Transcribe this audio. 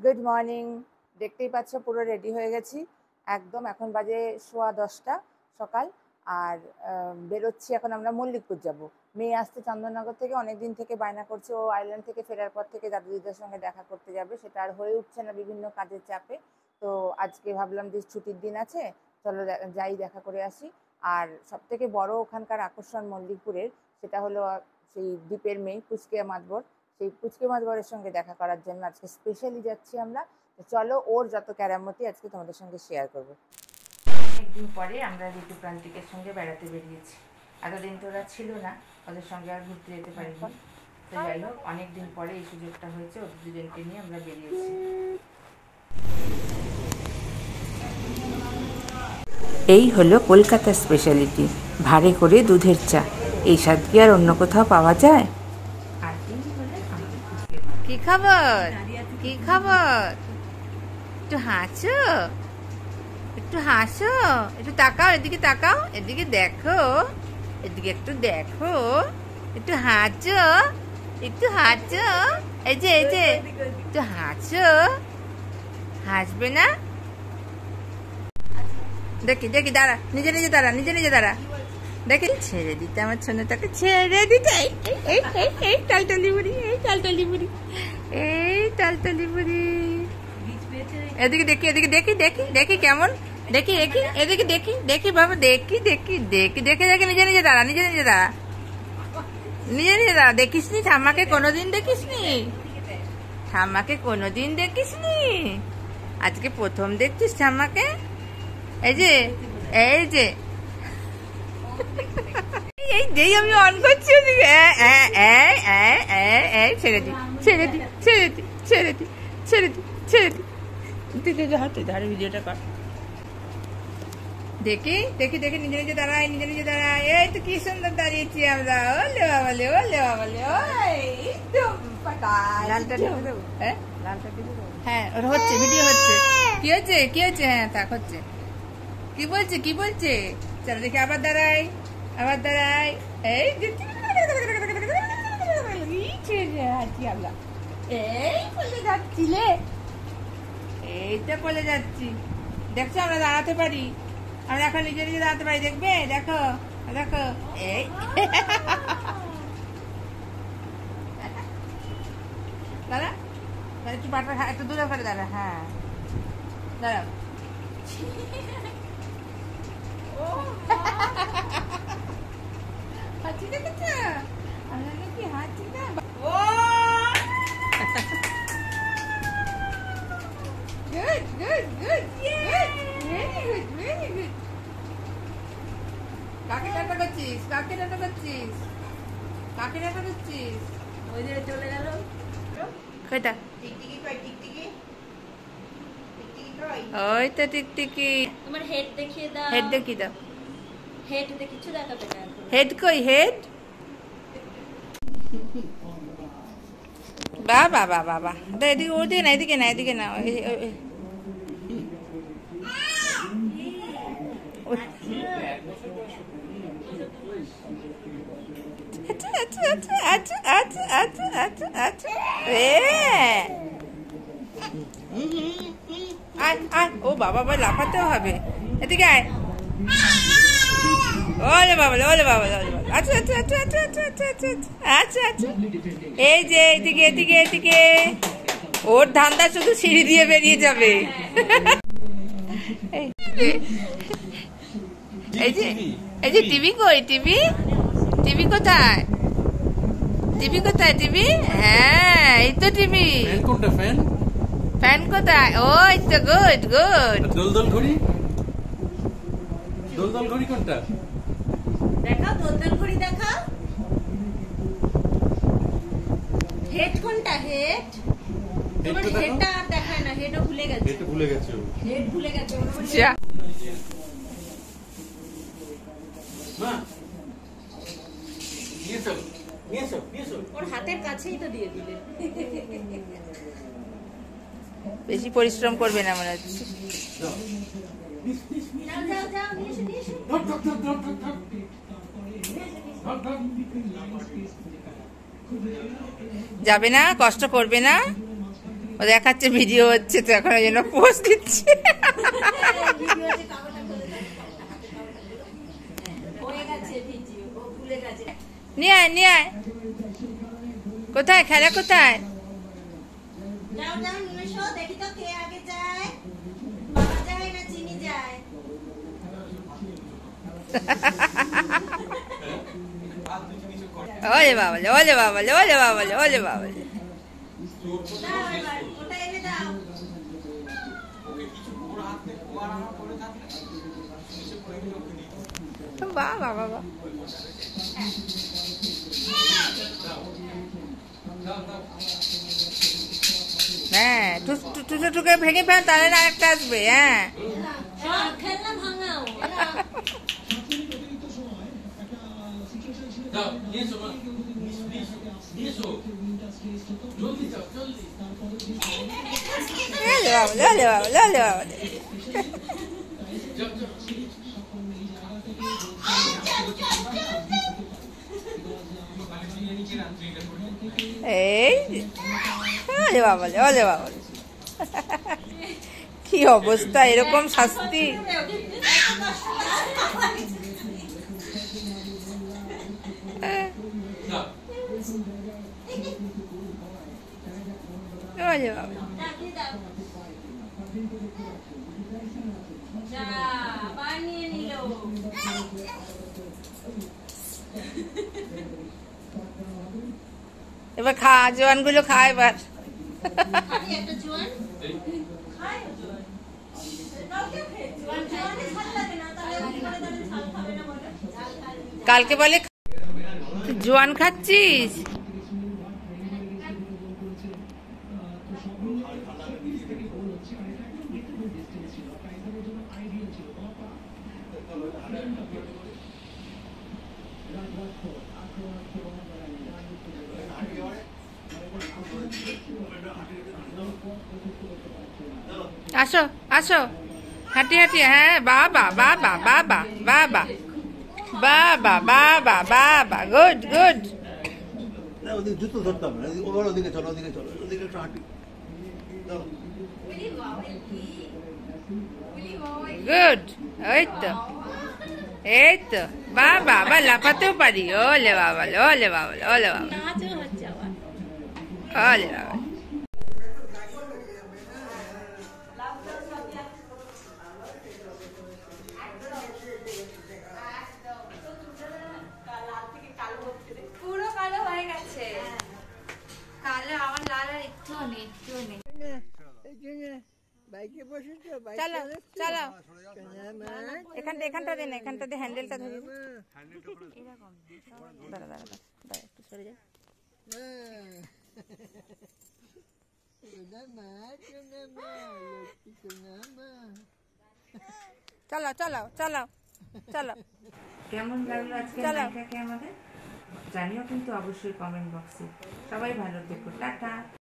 Good morning. দেখতেই পাচ্ছ পুরো রেডি হয়ে গেছি একদম। এখন বাজে 10:15 সকাল। আর বেরোচ্ছি এখন আমরা মল্লিকপুর যাব। মেয়ে আসছে চন্দননগর থেকে, অনেক দিন থেকে বায়না করছে ও আইল্যান্ড থেকে ফেরার পর থেকে দাদু দিদার সঙ্গে দেখা করতে যাবে, সেটা আর হয়ে উঠছে না বিভিন্ন কাজের চাপে। তো আজকে ভাবলাম যে ছুটির দিন আছে, চলো যাই দেখা করে আসি। আর সবথেকে বড় ওখানকার আকর্ষণ মল্লিকপুরের সেটা হলো সেই দ্বীপের মেয়ে পুচকে মাতবর। সেই পুচকে মাতবরের সঙ্গে দেখা করার জন্য আজকে স্পেশালি যাচ্ছি আমরা। তো চলো ওর যত কেরামতি আজকে তোমাদের সঙ্গে শেয়ার করবো। অনেকদিন পরে আমরা ঋতুপ্রান্তিকের সঙ্গে বেড়াতে বেরিয়েছি। এতদিন তো ওরা ছিল না, ওদের সঙ্গে আর ঘুরতে যেতে পারিনি। তো যাই হোক, অনেকদিন পরে এই সুযোগটা হয়েছে, ওদের দুজনকে নিয়ে আমরা বেরিয়েছি। এই হলো কলকাতার স্পেশালিটি, ভারে করে দুধের চা। এই স্বাদ কি আর অন্য কোথাও পাওয়া যায়? কি খবর? কি খবর? একটু হাসো, একটু হাসো, একটু তাকাও, এদিকে তাকাও, এদিকে দেখো, এদিকে একটু দেখো, একটু হাসো, একটু হাসো। এই যে একটু হাসো, হাসবে না? দেখি দেখি, দাঁড়া, নিজে নিজে দাঁড়া, নিজে নিজে দাঁড়া। দেখি, ছেড়ে দিতে আমার ছোনটাকে, ছেড়ে দিতে। এই টালটালি বুড়ি, এই টালটালি বুড়ি, এই টালটালি বুড়ি। এদিকে দেখি, এদিকে দেখি, দেখি দেখি কেমন, দেখি দেখি, এদিকে দেখি, দেখি বাবা, দেখি দেখি দেখি দেখে দেখে, নিজে নিজে দাঁড়া, নিজে নিজে দাঁড়া, নিজে নিজে দাঁড়া। দেখিসনি ঠাম্মাকে কোনোদিন? দেখিসনি ঠাম্মাকে কোনোদিন? দেখিসনি, আজকে প্রথম দেখছিস ঠাম্মাকে? এই যে এই যে এই যেই আমি অন করছি ছেড়ে দি, ছেড়ে দি, ছেড়ে দি, ছেড়ে দি, ছেড়ে দি, ছেড়ে দি। হাতে ধারে ভিডিওটা কর। দেখি দেখি দেখি, নিজে নিজে দাঁড়ায়, নিজে নিজে দাঁড়ায়। এই তো কি সুন্দর দাঁড়িয়েছি আমরা। ওলে বাবালে, ওলে বাবালে, হ্যাঁ হচ্ছে, ভিডিও হচ্ছে। কি হচ্ছে, কি হচ্ছে? হ্যাঁ থাক, হচ্ছে। কি বলছে, কি বলছে? চলো দেখি, আবার দাঁড়াই, আবার দাঁড়াই। এই এই বলে যাচ্ছিলে, এইটা বলে যাচ্ছি। দেখছো আমরা দাঁড়াতে পারি, আমরা এখন নিজে নিজে দাঁড়াতে পারি। দেখবে, দেখো দেখো, এই দাঁড়া, একটু পাটা একটু দূরে করে দাঁড়া। হ্যাঁ দাঁড়াও। হাঁচি দেখেছ? আমরা নাকি হাঁচি না। Good, good, good, good. Very good, very good. কাকে টাটা করছিস? কাকে টাটা করছিস? কাকে টাটা করছিস? ওই যে চলে গেল। কয়টা? টিকটিকি কই, টিকটিকি? টিকটিকি কই? ওই তো টিকটিকি। তোমার হেড দেখিয়ে দাও। হেড দেখি দাও। হেড দেখে কিছু দেখাবে না। হেড কই, হেড? বাবা বাবা বাবা, এদিকে, ওদিকে না, এদিকে না, এদিকে না। ও বাবা, ভাই লাফাতেও হবে। এদিকে আয়। ওলে বাবা, ওলে বাবা, আচ্ছা আচ্ছা আচ্ছা আচ্ছা আচ্ছা আচ্ছা আচ্ছা আচ্ছা আচ্ছা। এই যে এদিকে, এদিকে, এদিকে। ওর ধান্দা শুধু সিঁড়ি দিয়ে বেরিয়ে যাবে। এই যে, এই যে টিভি কই, টিভি? টিভি কোথায়? টিভি কোথায়? টিভি, হ্যাঁ এই তো টিভি। কোনটা ফ্যান? ফ্যান কোথায়? ওই তো, গুড গুড। দোলদোল ঘড়ি, দোলদোল ঘড়ি কোনটা? দেখাও, দোলদোল ঘড়ি দেখাও। হেড কোনটা? হেড? তোমার হেডটা আর দেখায় না, হেডও ভুলে গেছে। হেড ভুলে গেছে ও। হেড ভুলে গেছে ও। মা নিয়ে চল, নিয়ে চল, নিয়ে চল। ওর হাতের কাছেই তো দিয়ে দিলে। বেশি পরিশ্রম করবে না মনে হচ্ছে। যাও যাও যাও, নিয়ে এসো, নিয়ে এসো। যাবে না? কষ্ট করবে না? ও দেখাচ্ছে ভিডিও হচ্ছে তো এখন ওই জন্য পোস্ট দিচ্ছে। নিয়ে আয় নিয়ে আয়। কোথায় খেলা কোথায়? যাও যাও নিয়ে এসো, দেখি তো কে আগে যায়, বাবা যায় না চিনি যায়। ওলে বাবালে ওলে বাবালে ওলে বাবালে ওলে বাবালে। দাও এবার, ওটা এনে দাও। বাহ বাহ বাহ বাহ। হ্যাঁ টুকে ভেঙে ফেল, তাহলে না একটা আসবে। হ্যাঁ সব খেলনা ভাঙাও। যাও নিয়ে এসো মা, প্লিজ নিয়ে এসো, জলদি যাও জলদি। ওলে বাবালে ওলে বাবালে ওলে বাবালে। যাও যাও। এই ওলে বাবালে ওলে বাবালে। কি অবস্থা, এরকম শাস্তি। যাও। ওলে বাবা। চাকরি দাও। যা, বানিয়ে নিল। এবার খা, জোয়ান গুলো খা এবার। খাবি একটা জোয়ান? খায় ও জোয়ান। কাউকে খেয়ে জোয়ান জোয়ানে ঝাল লাগে না, তাহলে কি করে তাহলে ঝাল খাবে না বলো? ঝাল খাবে। কালকে বলে জোয়ান খাচ্ছিস। আসো আসো, হাঁটি হাঁটি। হ্যাঁ বাবা বাবা বাবা বাবা বাবা বাবা বাবা, গুড গুড। না ওদিকে জুতো ধরতাম না, ওবার ওদিকে চলো, ওদিকে চলো, ওদিকে একটু হাঁটি। চলো। গুড, এই তো এই তো। বাবা আবার লাফাতেও পারি। ওলে বাবা ওলে বাবা ওলে বাবা নাচও হচ্ছে আবার। ওলে বাবা। পুরো কালো হয়ে গেছে। কালো আমার লাল আর একটুও নেই, একটুও নেই। চলো চলো, এখানটা দেন, এখানটা দিয়ে হ্যান্ডেলটা ধরে। দাঁড়া দাঁড়া দাঁড়া, একটু সরে যা। চলো চলো চলো চলো। কেমন লাগলো আজকে নায়িকাকে আমাদের জানিও কিন্তু অবশ্যই কমেন্ট বক্সে। সবাই ভালো থেকো, টাটা।